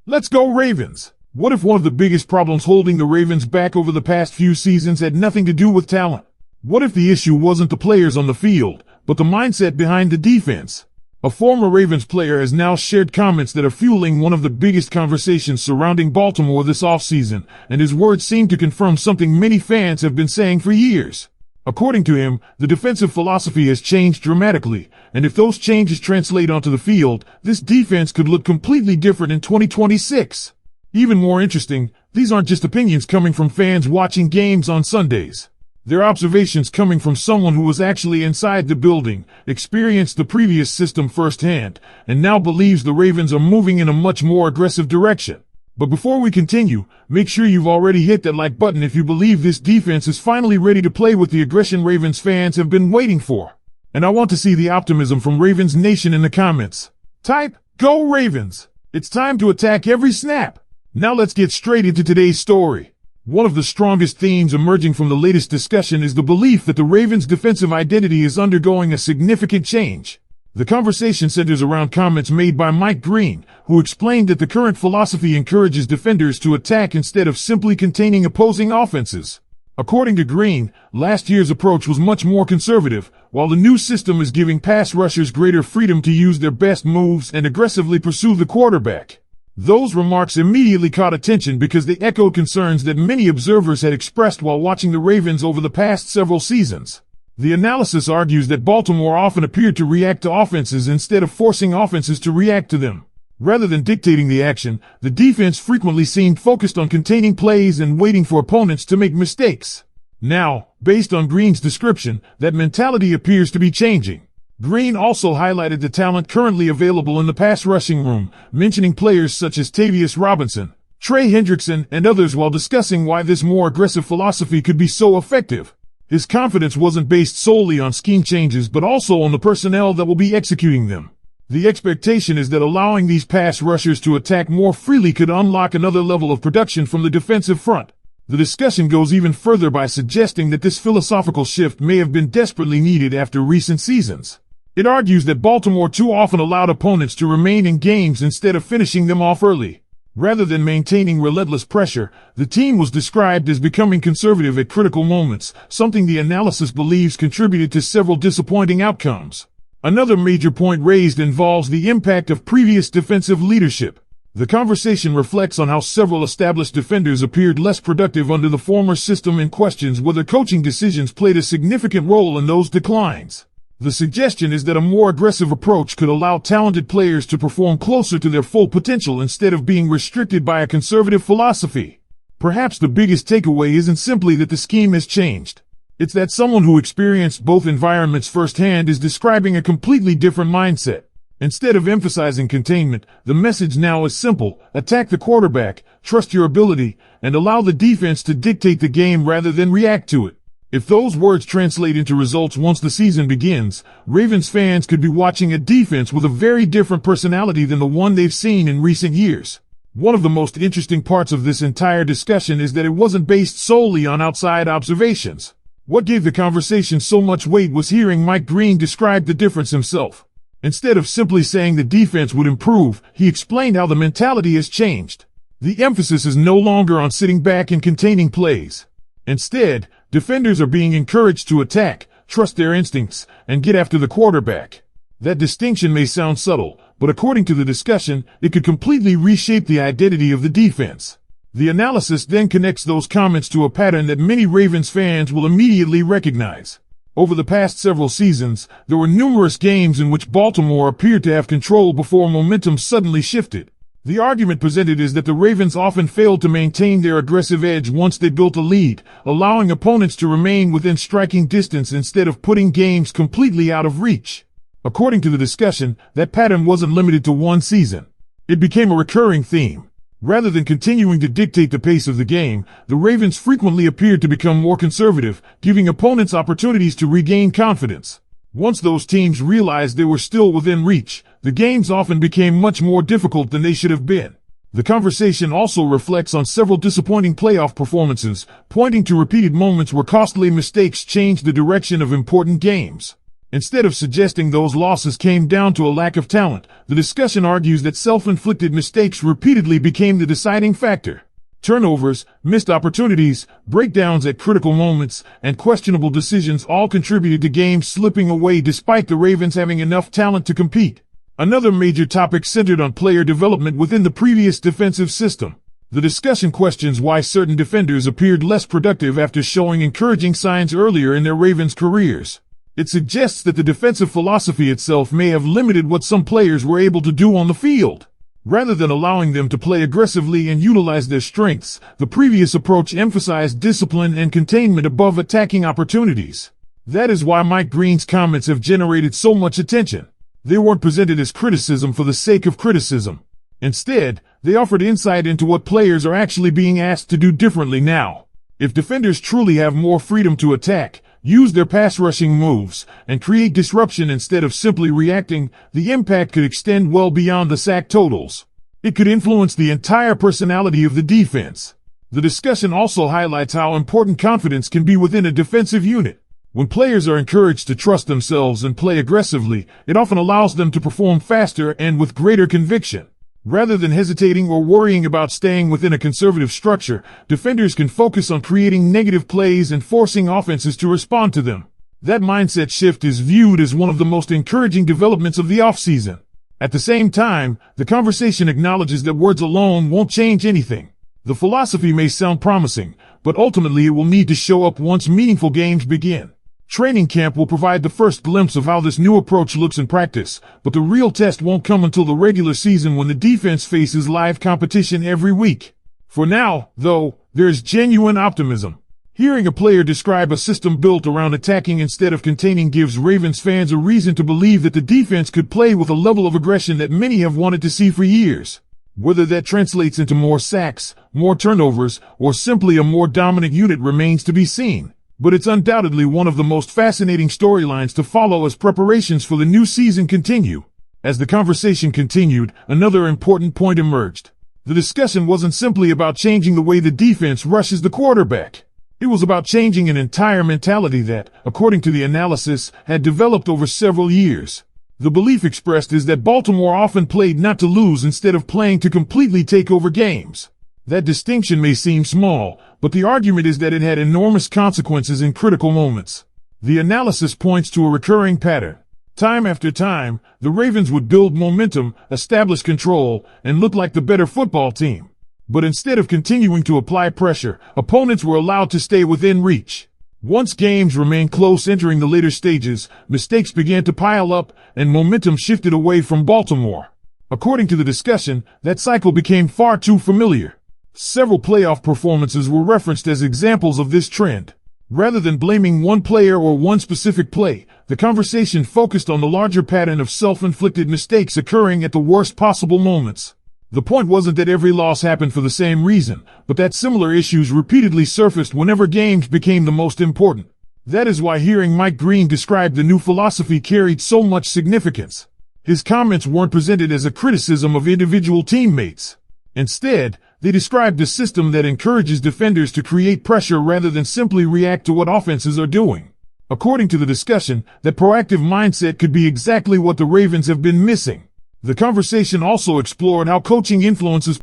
Let's go Ravens! What if one of the biggest problems holding the Ravens back over the past few seasons had nothing to do with talent? What if the issue wasn't the players on the field, but the mindset behind the defense? A former Ravens player has now shared comments that are fueling one of the biggest conversations surrounding Baltimore this offseason, and his words seem to confirm something many fans have been saying for years. According to him, the defensive philosophy has changed dramatically, and if those changes translate onto the field, this defense could look completely different in 2026. Even more interesting, these aren't just opinions coming from fans watching games on Sundays. They're observations coming from someone who was actually inside the building, experienced the previous system firsthand, and now believes the Ravens are moving in a much more aggressive direction. But before we continue, make sure you've already hit that like button if you believe this defense is finally ready to play with the aggression Ravens fans have been waiting for. And I want to see the optimism from Ravens Nation in the comments. Type, "Go Ravens!" It's time to attack every snap. Now let's get straight into today's story. One of the strongest themes emerging from the latest discussion is the belief that the Ravens' defensive identity is undergoing a significant change. The conversation centers around comments made by Mike Green, who explained that the current philosophy encourages defenders to attack instead of simply containing opposing offenses. According to Green, last year's approach was much more conservative, while the new system is giving pass rushers greater freedom to use their best moves and aggressively pursue the quarterback. Those remarks immediately caught attention because they echoed concerns that many observers had expressed while watching the Ravens over the past several seasons. The analysis argues that Baltimore often appeared to react to offenses instead of forcing offenses to react to them. Rather than dictating the action, the defense frequently seemed focused on containing plays and waiting for opponents to make mistakes. Now, based on Green's description, that mentality appears to be changing. Green also highlighted the talent currently available in the pass rushing room, mentioning players such as Tavius Robinson, Trey Hendrickson, and others while discussing why this more aggressive philosophy could be so effective. His confidence wasn't based solely on scheme changes but also on the personnel that will be executing them. The expectation is that allowing these pass rushers to attack more freely could unlock another level of production from the defensive front. The discussion goes even further by suggesting that this philosophical shift may have been desperately needed after recent seasons. It argues that Baltimore too often allowed opponents to remain in games instead of finishing them off early. Rather than maintaining relentless pressure, the team was described as becoming conservative at critical moments, something the analysis believes contributed to several disappointing outcomes. Another major point raised involves the impact of previous defensive leadership. The conversation reflects on how several established defenders appeared less productive under the former system and questions whether coaching decisions played a significant role in those declines. The suggestion is that a more aggressive approach could allow talented players to perform closer to their full potential instead of being restricted by a conservative philosophy. Perhaps the biggest takeaway isn't simply that the scheme has changed. It's that someone who experienced both environments firsthand is describing a completely different mindset. Instead of emphasizing containment, the message now is simple: attack the quarterback, trust your ability, and allow the defense to dictate the game rather than react to it. If those words translate into results once the season begins, Ravens fans could be watching a defense with a very different personality than the one they've seen in recent years. One of the most interesting parts of this entire discussion is that it wasn't based solely on outside observations. What gave the conversation so much weight was hearing Mike Green describe the difference himself. Instead of simply saying the defense would improve, he explained how the mentality has changed. The emphasis is no longer on sitting back and containing plays. Instead, defenders are being encouraged to attack, trust their instincts, and get after the quarterback. That distinction may sound subtle, but according to the discussion, it could completely reshape the identity of the defense. The analysis then connects those comments to a pattern that many Ravens fans will immediately recognize. Over the past several seasons, there were numerous games in which Baltimore appeared to have control before momentum suddenly shifted. The argument presented is that the Ravens often failed to maintain their aggressive edge once they built a lead, allowing opponents to remain within striking distance instead of putting games completely out of reach. According to the discussion, that pattern wasn't limited to one season. It became a recurring theme. Rather than continuing to dictate the pace of the game, the Ravens frequently appeared to become more conservative, giving opponents opportunities to regain confidence. Once those teams realized they were still within reach, the games often became much more difficult than they should have been. The conversation also reflects on several disappointing playoff performances, pointing to repeated moments where costly mistakes changed the direction of important games. Instead of suggesting those losses came down to a lack of talent, the discussion argues that self-inflicted mistakes repeatedly became the deciding factor. Turnovers, missed opportunities, breakdowns at critical moments, and questionable decisions all contributed to games slipping away despite the Ravens having enough talent to compete. Another major topic centered on player development within the previous defensive system. The discussion questions why certain defenders appeared less productive after showing encouraging signs earlier in their Ravens careers. It suggests that the defensive philosophy itself may have limited what some players were able to do on the field. Rather than allowing them to play aggressively and utilize their strengths, the previous approach emphasized discipline and containment above attacking opportunities. That is why Mike Green's comments have generated so much attention. They weren't presented as criticism for the sake of criticism. Instead, they offered insight into what players are actually being asked to do differently now. If defenders truly have more freedom to attack, use their pass rushing moves, and create disruption instead of simply reacting, the impact could extend well beyond the sack totals. It could influence the entire personality of the defense. The discussion also highlights how important confidence can be within a defensive unit. When players are encouraged to trust themselves and play aggressively, it often allows them to perform faster and with greater conviction. Rather than hesitating or worrying about staying within a conservative structure, defenders can focus on creating negative plays and forcing offenses to respond to them. That mindset shift is viewed as one of the most encouraging developments of the offseason. At the same time, the conversation acknowledges that words alone won't change anything. The philosophy may sound promising, but ultimately it will need to show up once meaningful games begin. Training camp will provide the first glimpse of how this new approach looks in practice, but the real test won't come until the regular season when the defense faces live competition every week. For now, though, there is genuine optimism. Hearing a player describe a system built around attacking instead of containing gives Ravens fans a reason to believe that the defense could play with a level of aggression that many have wanted to see for years. Whether that translates into more sacks, more turnovers, or simply a more dominant unit remains to be seen. But it's undoubtedly one of the most fascinating storylines to follow as preparations for the new season continue. As the conversation continued, another important point emerged. The discussion wasn't simply about changing the way the defense rushes the quarterback. It was about changing an entire mentality that, according to the analysis, had developed over several years. The belief expressed is that Baltimore often played not to lose instead of playing to completely take over games. That distinction may seem small, but the argument is that it had enormous consequences in critical moments. The analysis points to a recurring pattern. Time after time, the Ravens would build momentum, establish control, and look like the better football team. But instead of continuing to apply pressure, opponents were allowed to stay within reach. Once games remained close entering the later stages, mistakes began to pile up, and momentum shifted away from Baltimore. According to the discussion, that cycle became far too familiar. Several playoff performances were referenced as examples of this trend. Rather than blaming one player or one specific play, the conversation focused on the larger pattern of self-inflicted mistakes occurring at the worst possible moments. The point wasn't that every loss happened for the same reason, but that similar issues repeatedly surfaced whenever games became the most important. That is why hearing Mike Green describe the new philosophy carried so much significance. His comments weren't presented as a criticism of individual teammates. Instead, they described a system that encourages defenders to create pressure rather than simply react to what offenses are doing. According to the discussion, that proactive mindset could be exactly what the Ravens have been missing. The conversation also explored how coaching influences